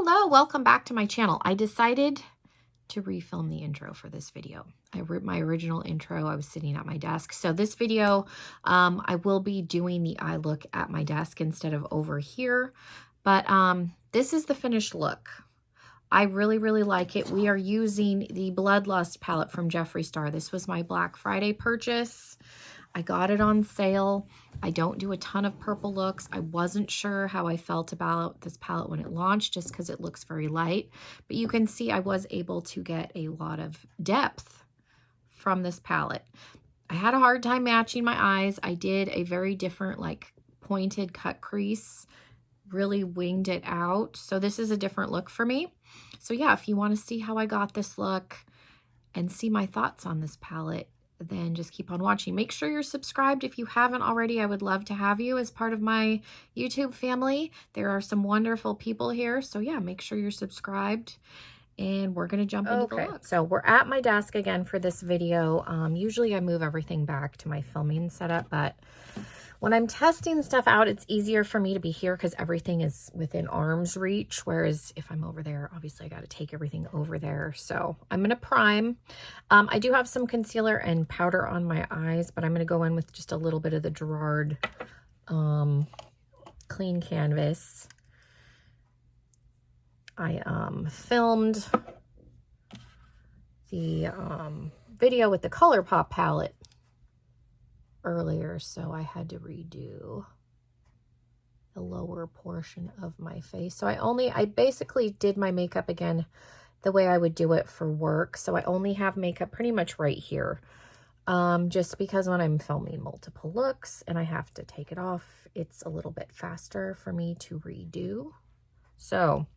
Hello, welcome back to my channel. I decided to refilm the intro for this video. I wrote my original intro. I was sitting at my desk. So this video, I will be doing the eye look at my desk instead of over here. But this is the finished look. I really, really like it. We are using the Bloodlust palette from Jeffree Star. This was my Black Friday purchase. I got it on sale. I don't do a ton of purple looks. I wasn't sure how I felt about this palette when it launched just because it looks very light. But you can see I was able to get a lot of depth from this palette. I had a hard time matching my eyes. I did a very different like pointed cut crease, really winged it out. So this is a different look for me. So yeah, if you want to see how I got this look and see my thoughts on this palette, then just keep on watching. Make sure you're subscribed if you haven't already. I would love to have you as part of my YouTube family. There are some wonderful people here. So yeah, make sure you're subscribed and we're going to jump into the look. So we're at my desk again for this video. Usually I move everything back to my filming setup, but when I'm testing stuff out, it's easier for me to be here because everything is within arm's reach. Whereas if I'm over there, obviously I got to take everything over there. So I'm going to prime. I do have some concealer and powder on my eyes, but I'm going to go in with just a little bit of the Gerard Clean Canvas. I filmed the video with the ColourPop palette earlier, so I had to redo the lower portion of my face. So I basically did my makeup again the way I would do it for work. So I only have makeup pretty much right here, just because when I'm filming multiple looks and I have to take it off, it's a little bit faster for me to redo. So,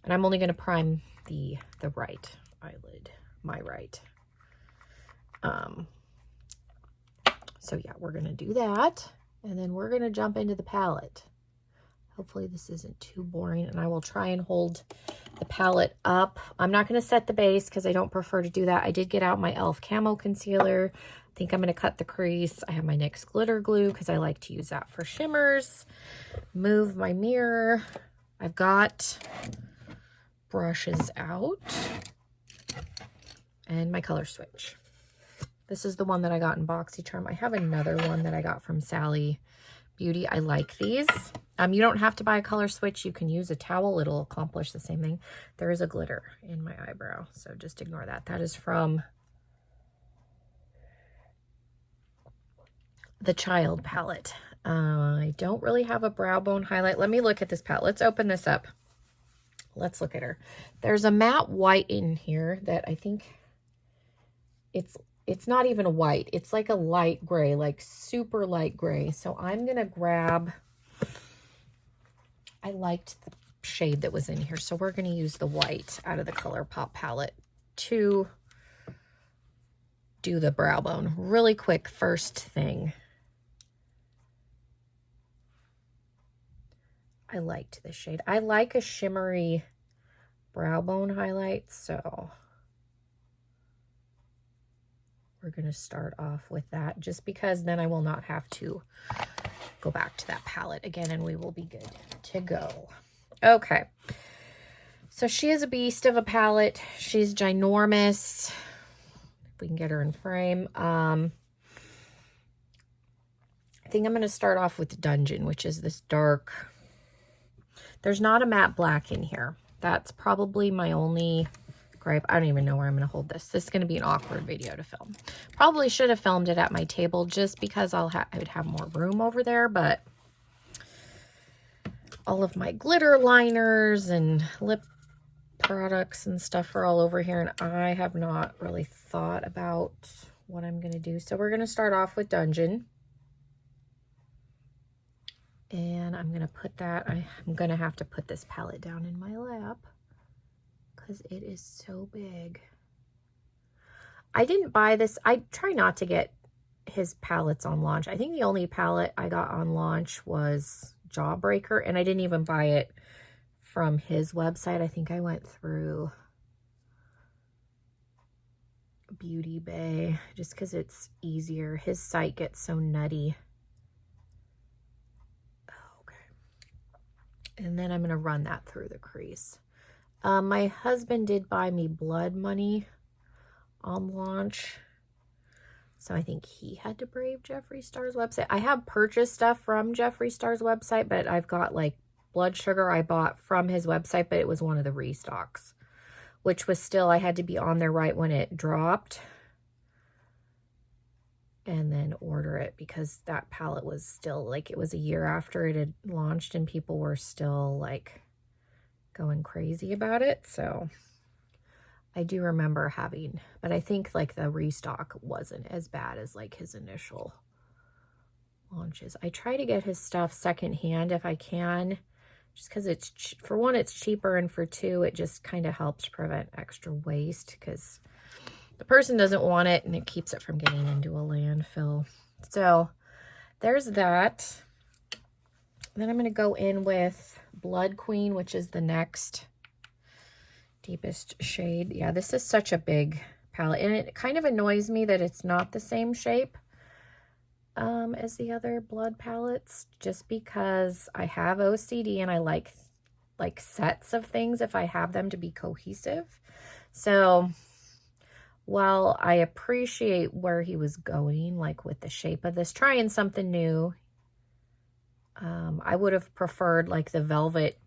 and I'm only going to prime the right eyelid, my right. So yeah, we're going to do that, and then we're going to jump into the palette. Hopefully this isn't too boring, and I will try and hold the palette up. I'm not going to set the base because I don't prefer to do that. I did get out my e.l.f. Camo Concealer. I think I'm going to cut the crease. I have my NYX Glitter Glue because I like to use that for shimmers. Move my mirror. I've got brushes out and my color switch. This is the one that I got in BoxyCharm. I have another one that I got from Sally Beauty. I like these. You don't have to buy a color switch. You can use a towel. It'll accomplish the same thing. There is a glitter in my eyebrow, so just ignore that. That is from the Child palette. I don't really have a brow bone highlight. Let me look at this palette. Let's open this up. Let's look at her. There's a matte white in here that I think it's not even a white. It's like a light gray, like super light gray. So I'm going to grab, I liked the shade that was in here. So we're going to use the white out of the ColourPop palette to do the brow bone. Really quick first thing. I liked this shade. I like a shimmery brow bone highlight, so we're going to start off with that just because then I will not have to go back to that palette again and we will be good to go. Okay. So she is a beast of a palette. She's ginormous. If we can get her in frame. I think I'm going to start off with Dungeon, which is this dark. There's not a matte black in here. That's probably my only gripe. I don't even know where I'm going to hold this. This is going to be an awkward video to film. Probably should have filmed it at my table just because I would have more room over there, but all of my glitter liners and lip products and stuff are all over here, and I have not really thought about what I'm going to do. So we're going to start off with Dungeon. And I'm going to put that, I'm going to have to put this palette down in my lap because it is so big. I didn't buy this. I try not to get his palettes on launch. I think the only palette I got on launch was Jawbreaker, and I didn't even buy it from his website. I think I went through Beauty Bay just because it's easier. His site gets so nutty. And then I'm going to run that through the crease. My husband did buy me blood money on launch. So I think he had to brave Jeffree Star's website. I have purchased stuff from Jeffree Star's website, but I've got like blood sugar I bought from his website, but it was one of the restocks, which was still, I had to be on there right when it dropped and then order it, because that palette was still like, it was a year after it had launched and people were still like going crazy about it. So I do remember having, but I think like the restock wasn't as bad as like his initial launches. I try to get his stuff secondhand if I can, just because it's, for one, it's cheaper, and for two, it just kind of helps prevent extra waste, because the person doesn't want it and it keeps it from getting into a landfill. So there's that. And then I'm going to go in with Blood Queen, which is the next deepest shade. Yeah, this is such a big palette, and it kind of annoys me that it's not the same shape as the other blood palettes, just because I have OCD and I like sets of things if I have them to be cohesive. So while I appreciate where he was going, like with the shape of this, trying something new, I would have preferred like the velvet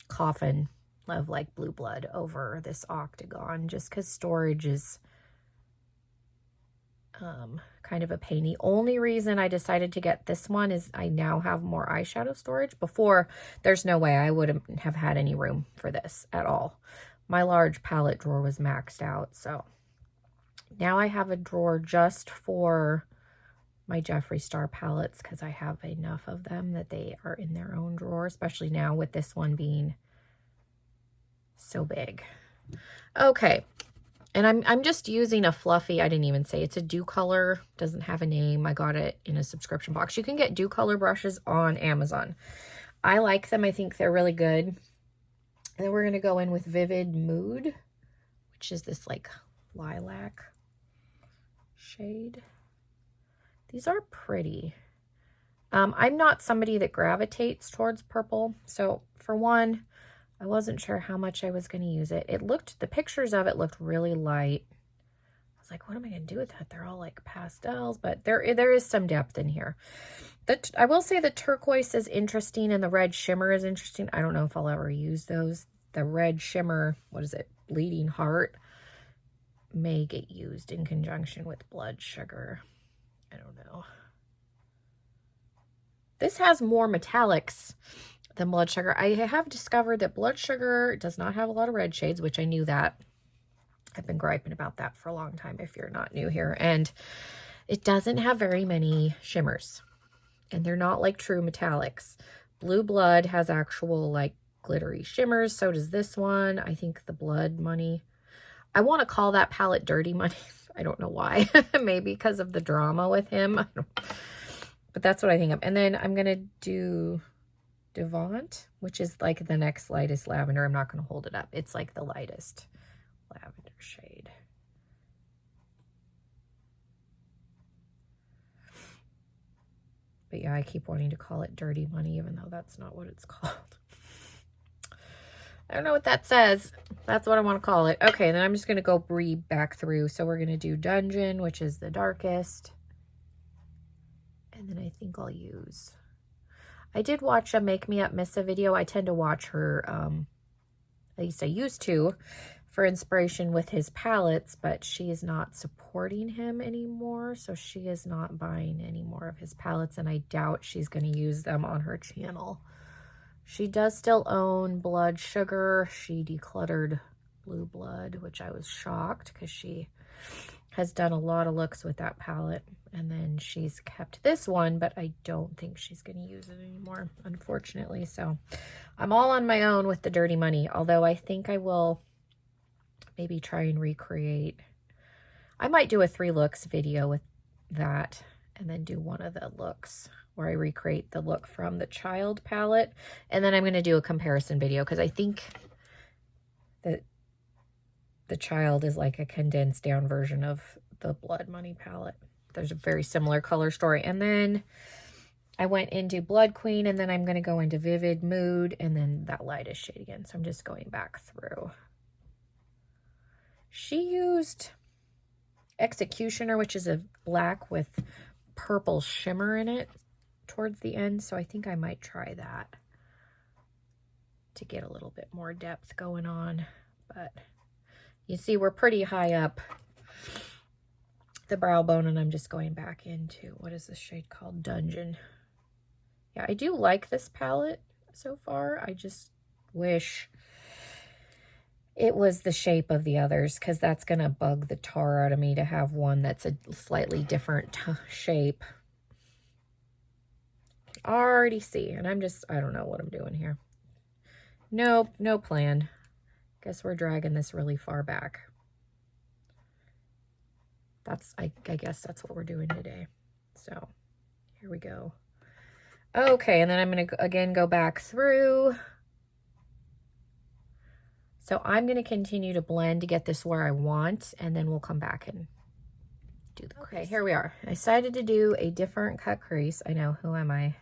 coffin of like Blue Blood over this octagon, just because storage is kind of a pain. The only reason I decided to get this one is I now have more eyeshadow storage. Before, there's no way I would have had any room for this at all. My large palette drawer was maxed out, so now I have a drawer just for my Jeffree Star palettes, because I have enough of them that they are in their own drawer, especially now with this one being so big. Okay, and I'm just using a fluffy, I didn't even say, it's a Dew Color, doesn't have a name. I got it in a subscription box. You can get Dew Color brushes on Amazon. I like them. I think they're really good. And then we're going to go in with Vivid Mood, which is this like lilac shade. These are pretty. I'm not somebody that gravitates towards purple. So for one, I wasn't sure how much I was going to use it. The pictures of it looked really light. I was like, what am I going to do with that? They're all like pastels, but there is some depth in here. I will say the turquoise is interesting and the red shimmer is interesting. I don't know if I'll ever use those. The red shimmer, what is it? Bleeding Heart, may get used in conjunction with blood sugar. I don't know. This has more metallics than blood sugar. I have discovered that blood sugar does not have a lot of red shades, which I knew that. I've been griping about that for a long time if you're not new here. And it doesn't have very many shimmers. And they're not like true metallics. Blue Blood has actual like glittery shimmers. So does this one. I think the Blood Money. I want to call that palette Dirty Money. I don't know why. Maybe because of the drama with him. But that's what I think of. And then I'm going to do Devant, which is like the next lightest lavender. I'm not going to hold it up. It's like the lightest lavender shade. But yeah, I keep wanting to call it Dirty Money, even though that's not what it's called. I don't know what that says. That's what I want to call it. Okay, then I'm just going to go breathe back through. So we're going to do Dungeon, which is the darkest. And then I think I'll use... I did watch a Makemeupmissa video. I tend to watch her, at least I used to, for inspiration with his palettes, but she is not supporting him anymore, so she is not buying any more of his palettes, and I doubt she's going to use them on her channel. She does still own Blood Sugar. She decluttered Blue Blood, which I was shocked because she has done a lot of looks with that palette. And then she's kept this one, but I don't think she's going to use it anymore, unfortunately. So I'm all on my own with the Dirty Money, although I think I will maybe try and recreate. I might do a 3 looks video with that and then do one of the looks where I recreate the look from the Child palette. And then I'm going to do a comparison video because I think that the Child is like a condensed down version of the Blood Money palette. There's a very similar color story. And then I went into Blood Queen, and then I'm going to go into Vivid Mood, and then that lightest shade again. So I'm just going back through. She used Executioner, which is a black with purple shimmer in it towards the end. So I think I might try that to get a little bit more depth going on. But you see, we're pretty high up the brow bone, and I'm just going back into, what is this shade called? Dungeon. Yeah, I do like this palette so far. I just wish it was the shape of the others, because that's going to bug the tar out of me to have one that's a slightly different shape. Already see, and I'm just, I don't know what I'm doing here. Nope, no plan. Guess we're dragging this really far back. That's, I guess that's what we're doing today. So here we go. Okay, and then I'm going to again go back through. So I'm going to continue to blend to get this where I want, and then we'll come back and do the crease. Okay, here we are. I decided to do a different cut crease. I know, who am I?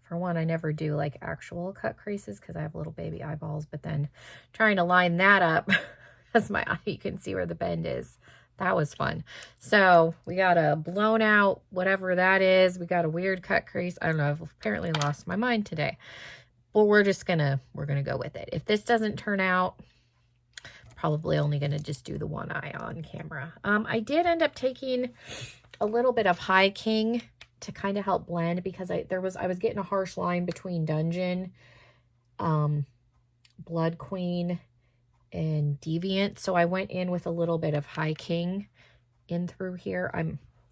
For one, I never do like actual cut creases because I have little baby eyeballs, but then trying to line that up as my eye, you can see where the bend is. That was fun. So we got a blown out, whatever that is. We got a weird cut crease. I don't know, I've apparently lost my mind today. But we're gonna go with it. If this doesn't turn out, probably only gonna just do the one eye on camera. I did end up taking a little bit of High King to kind of help blend, because I was getting a harsh line between Dungeon, Blood Queen, and Deviant. So I went in with a little bit of High King in through here.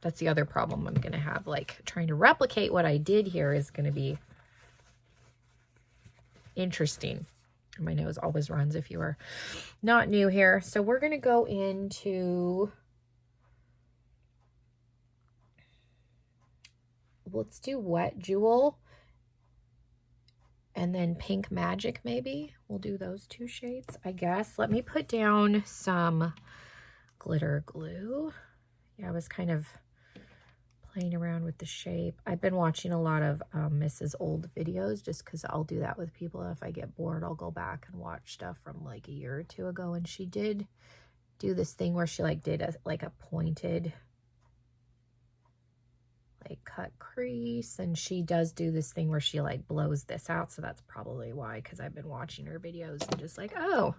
That's the other problem I'm gonna have. Like, trying to replicate what I did here is gonna be interesting. My nose always runs if you are not new here. So we're gonna go into, let's do Wet Jewel and then Pink Magic, maybe. We'll do those two shades, I guess. Let me put down some glitter glue. Yeah, I was kind of playing around with the shape. I've been watching a lot of Mrs. old videos, just because I'll do that with people. If I get bored, I'll go back and watch stuff from like a year or two ago. And she did do this thing where she like did a pointed like cut crease, and she does do this thing where she like blows this out. So that's probably why, because I've been watching her videos and just like, oh,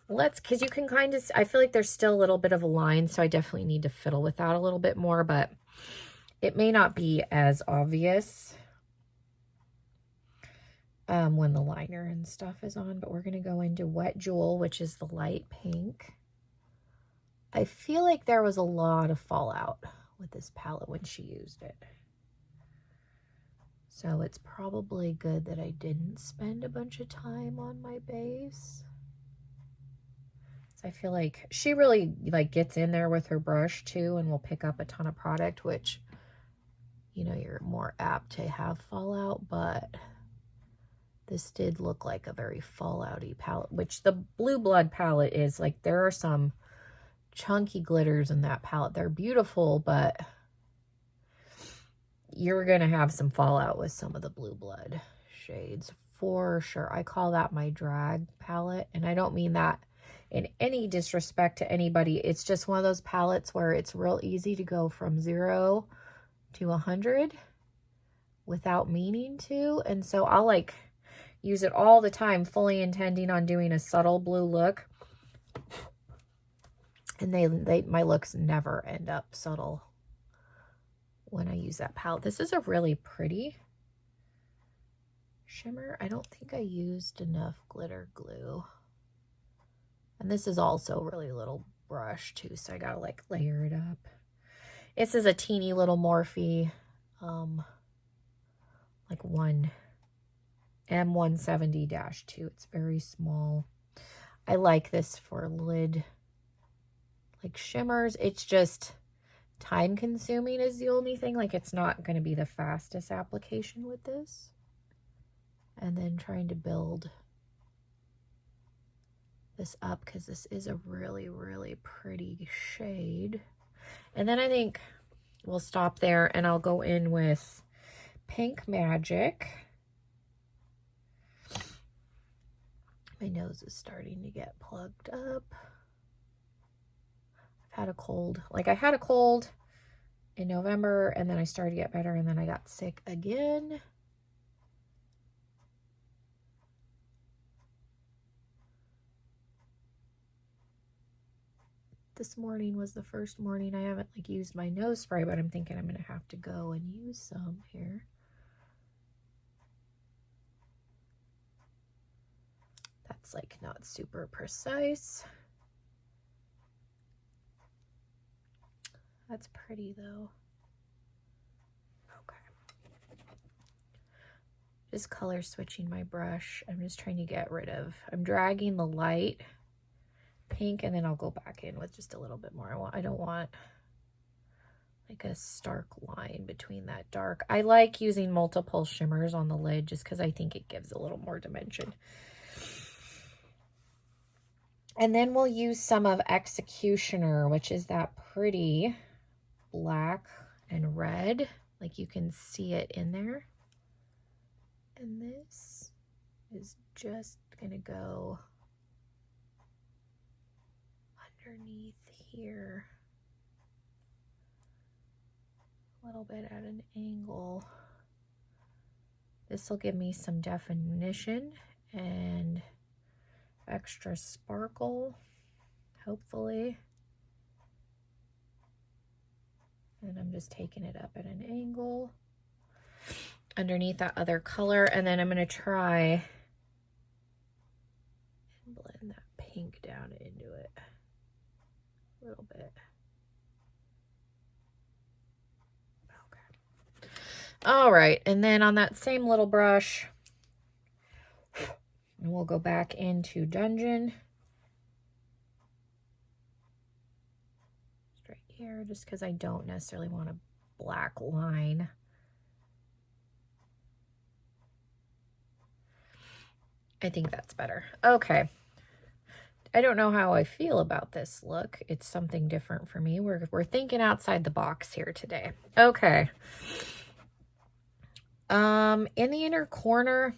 because you can kind of, I feel like there's still a little bit of a line, so I definitely need to fiddle with that a little bit more, but it may not be as obvious when the liner and stuff is on. But we're going to go into Wet Jewel, which is the light pink. I feel like there was a lot of fallout with this palette when she used it. So it's probably good that I didn't spend a bunch of time on my base. So I feel like she really like gets in there with her brush too, and will pick up a ton of product, which, you know, you're more apt to have fallout. But this did look like a very fallouty palette, which the Blue Blood palette is. Like, there are some chunky glitters in that palette. They're beautiful, but you're gonna have some fallout with some of the Blue Blood shades for sure. I call that my drag palette, and I don't mean that in any disrespect to anybody. It's just one of those palettes where it's real easy to go from 0 to 100 without meaning to. And so I'll like use it all the time, fully intending on doing a subtle blue look, and my looks never end up subtle when I use that palette. This is a really pretty shimmer. I don't think I used enough glitter glue, and this is also a really little brush too, so I gotta like layer it up. This is a teeny little Morphe, like M170-2. It's very small. I like this for lid like shimmers. It's just time consuming is the only thing. Like, it's not going to be the fastest application with this. And then trying to build this up, because this is a really, really pretty shade. And then I think we'll stop there, and I'll go in with Pink Magic. My nose is starting to get plugged up. I've had a cold. Like, I had a cold in November, and then I started to get better, and then I got sick again. This morning was the first morning I haven't like used my nose spray, but I'm thinking I'm gonna have to go and use some here. That's like not super precise. That's pretty though. Okay. Just color switching my brush. I'm just trying to get rid of, I'm dragging the light pink, and then I'll go back in with just a little bit more. I don't want like a stark line between that dark. I like using multiple shimmers on the lid just because I think it gives a little more dimension. And then we'll use some of Executioner, which is that pretty black and red. Like you can see it in there. And this is just gonna go underneath here, a little bit at an angle. This will give me some definition and extra sparkle, hopefully. And I'm just taking it up at an angle underneath that other color, and then I'm going to try and blend that pink down into it a little bit. Okay. All right, and then on that same little brush, and we'll go back into Dungeon. Straight here, just because I don't necessarily want a black line. I think that's better. Okay. I don't know how I feel about this look. It's something different for me. We're thinking outside the box here today. Okay. In the inner corner,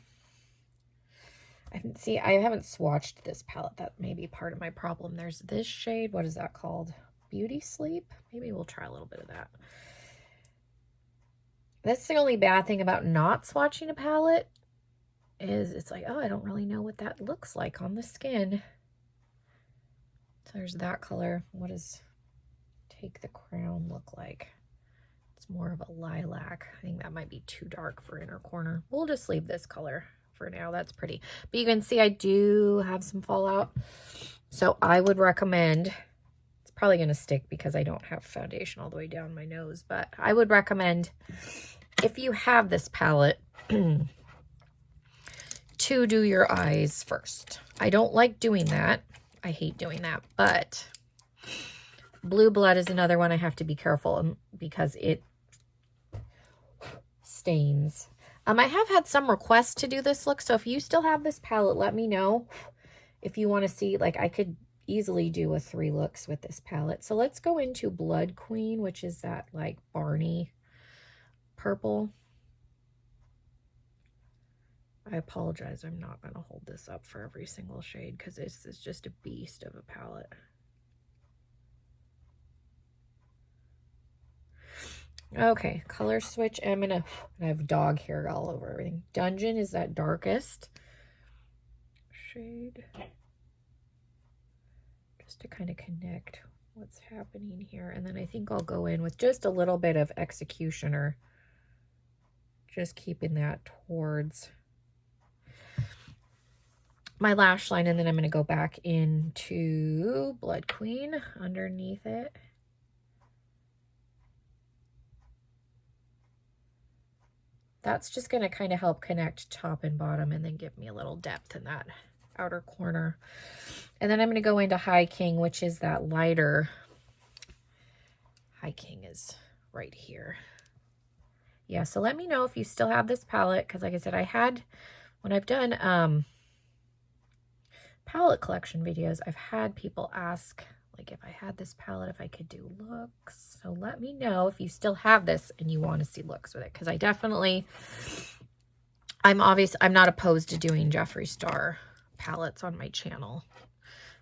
I haven't swatched this palette. That may be part of my problem. There's this shade. What is that called? Beauty Sleep? Maybe we'll try a little bit of that. That's the only bad thing about not swatching a palette, is it's like, oh, I don't really know what that looks like on the skin. So there's that color. What does Take the Crown look like? It's more of a lilac. I think that might be too dark for inner corner. We'll just leave this color for now. That's pretty. But you can see I do have some fallout. So I would recommend, it's probably going to stick because I don't have foundation all the way down my nose, but I would recommend, if you have this palette, to do your eyes first. I don't like doing that. I hate doing that, but Blue Blood is another one I have to be careful because it stains. I have had some requests to do this look, so if you still have this palette, let me know if you want to see. Like, I could easily do a 3 looks with this palette. So let's go into Blood Queen, which is that like Barney purple. I apologize, I'm not going to hold this up for every single shade because this is just a beast of a palette. Okay, color switch. I have dog hair all over everything. Dungeon is that darkest shade. Just to kind of connect what's happening here. And then I think I'll go in with just a little bit of Executioner. Just keeping that towards my lash line, and then I'm going to go back into Blood Queen underneath it. That's just going to kind of help connect top and bottom and then give me a little depth in that outer corner. And then I'm going to go into High King, which is that lighter. High King is right here. Yeah, so let me know if you still have this palette, because like I said, when I've done palette collection videos, I've had people ask like if I had this palette, if I could do looks. So let me know if you still have this and you want to see looks with it, because I definitely, I'm not opposed to doing Jeffree Star palettes on my channel.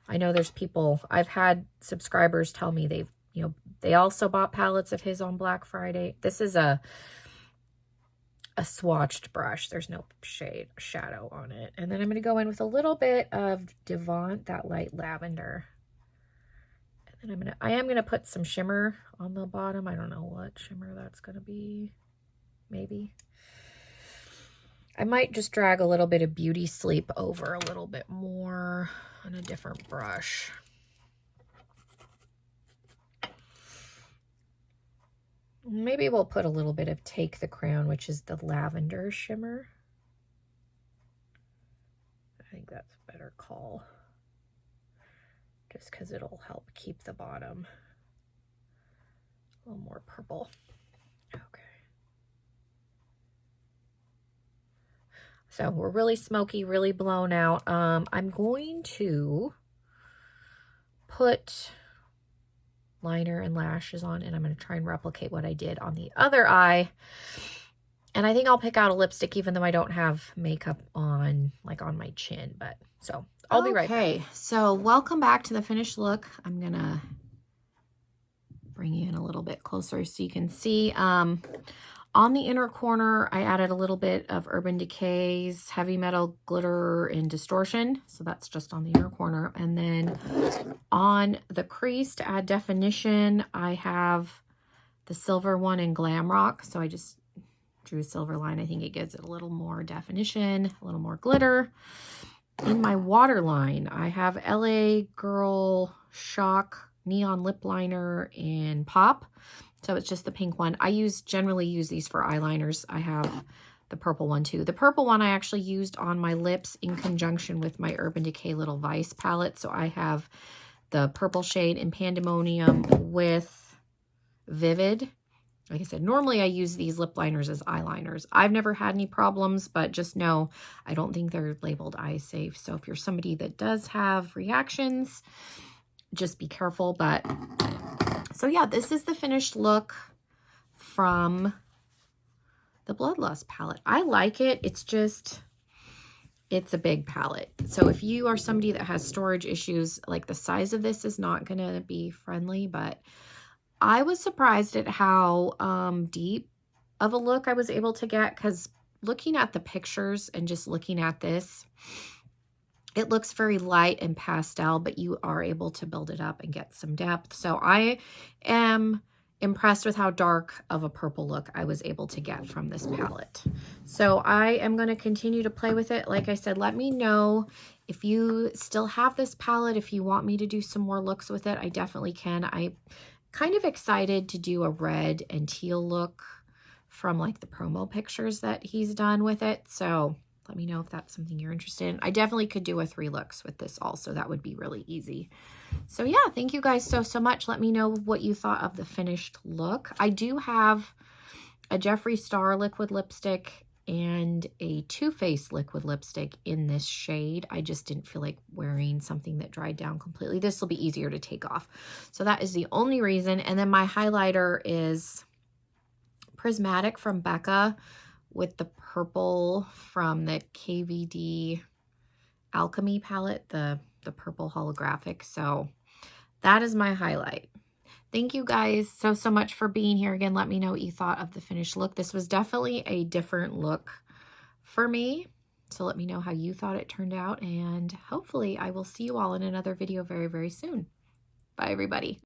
I know there's people, I've had subscribers tell me they've, you know, they also bought palettes of his on Black Friday. This is a swatched brush. There's no shadow on it. And then I'm going to go in with a little bit of Devant, that light lavender. And then I am going to put some shimmer on the bottom. I don't know what shimmer that's going to be. Maybe. I might just drag a little bit of Beauty Sleep over a little bit more on a different brush. Maybe we'll put a little bit of Take the Crown, which is the lavender shimmer. I think that's a better call, just because it'll help keep the bottom a little more purple. Okay. So we're really smoky, really blown out. I'm going to put liner and lashes on, and I'm going to try and replicate what I did on the other eye. And I think I'll pick out a lipstick, even though I don't have makeup on, like on my chin. But so I'll be right back. Okay, so welcome back to the finished look. I'm going to bring you in a little bit closer so you can see. On the inner corner, I added a little bit of Urban Decay's Heavy Metal Glitter in Distortion. So that's just on the inner corner. And then on the crease to add definition, I have the silver one in Glam Rock. So I just drew a silver line. I think it gives it a little more definition, a little more glitter. In my waterline, I have LA Girl Shock Neon Lip Liner in Pop. So it's just the pink one. I generally use these for eyeliners. I have the purple one too. The purple one I actually used on my lips in conjunction with my Urban Decay Little Vice palette. So I have the purple shade in Pandemonium with Vivid. Like I said, normally I use these lip liners as eyeliners. I've never had any problems, but just know I don't think they're labeled eye safe. So if you're somebody that does have reactions, just be careful. But so yeah, this is the finished look from the Bloodlust palette. I like it. It's just, it's a big palette. So if you are somebody that has storage issues, like the size of this is not going to be friendly, but I was surprised at how deep of a look I was able to get, because looking at the pictures and just looking at this, it looks very light and pastel, but you are able to build it up and get some depth. So I am impressed with how dark of a purple look I was able to get from this palette. So I am going to continue to play with it. Like I said, let me know if you still have this palette, if you want me to do some more looks with it. I definitely can. I'm kind of excited to do a red and teal look from like the promo pictures that he's done with it. So let me know if that's something you're interested in. I definitely could do a 3 looks with this also. That would be really easy. So yeah, thank you guys so much. Let me know what you thought of the finished look. I do have a Jeffree Star liquid lipstick and a Too Faced liquid lipstick in this shade. I just didn't feel like wearing something that dried down completely. This will be easier to take off. So that is the only reason. And then my highlighter is Prismatic from Becca with the purple from the KVD Alchemy palette, the purple holographic. So that is my highlight. Thank you guys so much for being here. Again, let me know what you thought of the finished look. This was definitely a different look for me. So let me know how you thought it turned out. And hopefully I will see you all in another video very soon. Bye, everybody.